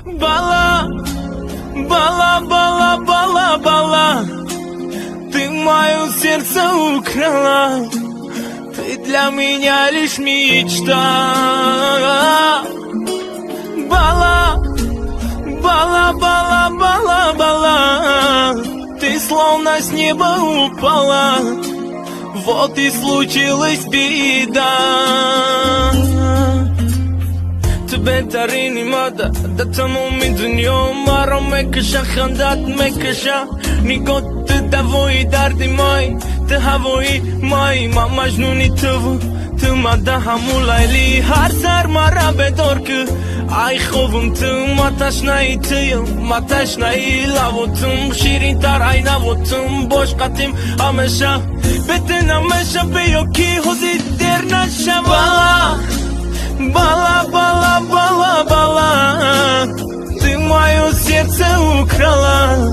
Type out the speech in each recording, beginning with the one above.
Бала, бала, бала, бала, бала, ты мое сердце украла. Ты для меня лишь мечта. Бала, бала, бала, бала, бала, ты словно с неба упала. Вот и случилась беда. بهترین ماده در تمام دنیا مرا میکشه خندت میکشه نگاه تو دوای درد مای تو هوای مای من مجنونی تو مده همون لیلی هر سر مرا بدار که ای خوبم تو ما تشنهی تویم ما تشنهی لباتم شیرین تر ای نباتم باش قطیم همیشه بتن همیشه بیا کی حوزی در نشه Бала, бала, бала, бала, ты мое сердце украла.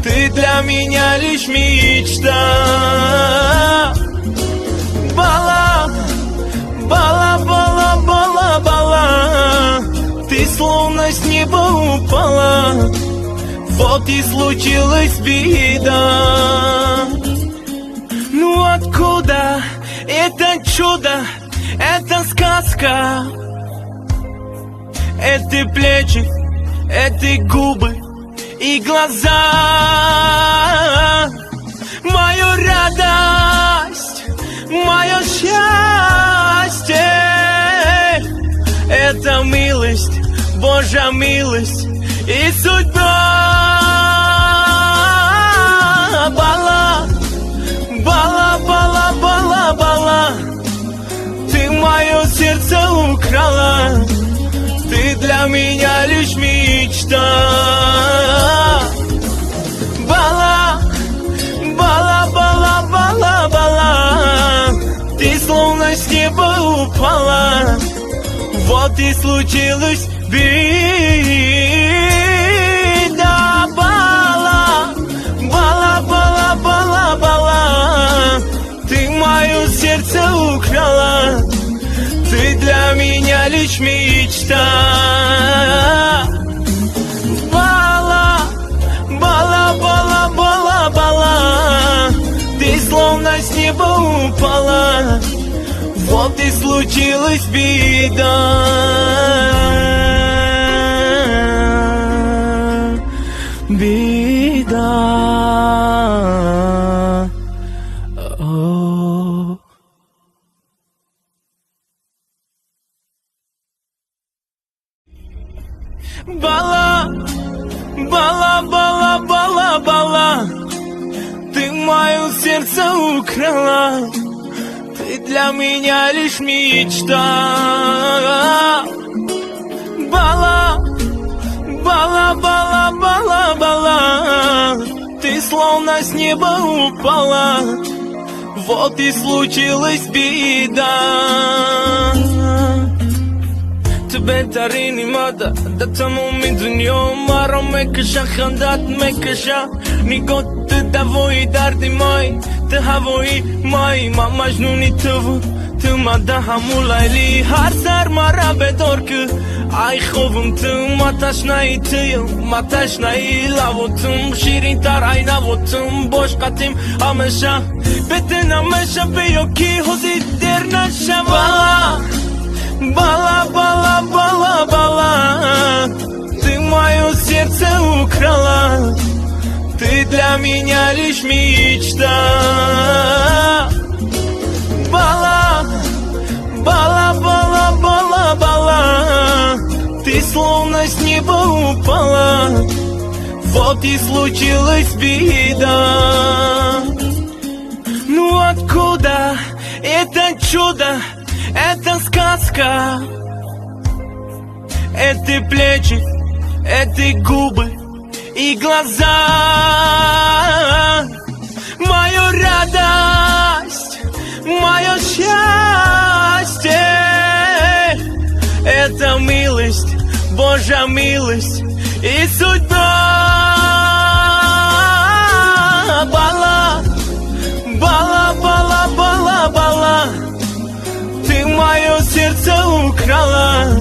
Ты для меня лишь мечта. Бала, бала, бала, бала, бала, ты словно с неба упала. Вот и случилась беда. Ну откуда это чудо? Это сказка, эти плечи, эти губы и глаза. Мою радость, мое счастье, это милость, Божья милость и судьба. Бала, бала, бала, бала, бала, мое сердце украла. Ты для меня лишь мечта. Бала, бала, бала, бала, бала, ты словно с неба упала. Вот и случилась беда. Бала, бала, бала, бала, бала, ты мое сердце украла. Ты для меня лишь мечта. Бала, бала, бала, бала, бала, ты словно с неба упала. Вот и случилась беда. Беда. Бала, бала, бала, бала, бала, ты мое сердце украла. Ты для меня лишь мечта. Бала, бала, бала, бала, бала, ты словно с неба упала. Вот и случилась беда. بهترین ماده در تمام دنیا مرا میکشه خندت میکشه نگاه تو دوای درد مای تو هوای مای من مجنونی تو مده همون لیلی هر سر مرا بدار که ای خوبم تو ما تشنهی تویم ما تشنهی لباتم شیرین تر ای نباتم باش قطیم همیشه بتن همیشه بیا کی حوزی در نشه. Бала, бала, бала, бала, ты мое сердце украла. Ты для меня лишь мечта. Бала, бала, бала, бала, бала, ты словно с неба упала. Вот и случилась беда. Ну откуда это чудо? Это сказка, эти плечи, эти губы и глаза. Мою радость, мое счастье, это милость, Божья милость и судьба. Бала, бала, бала, бала, бала, ты мое сердце украла.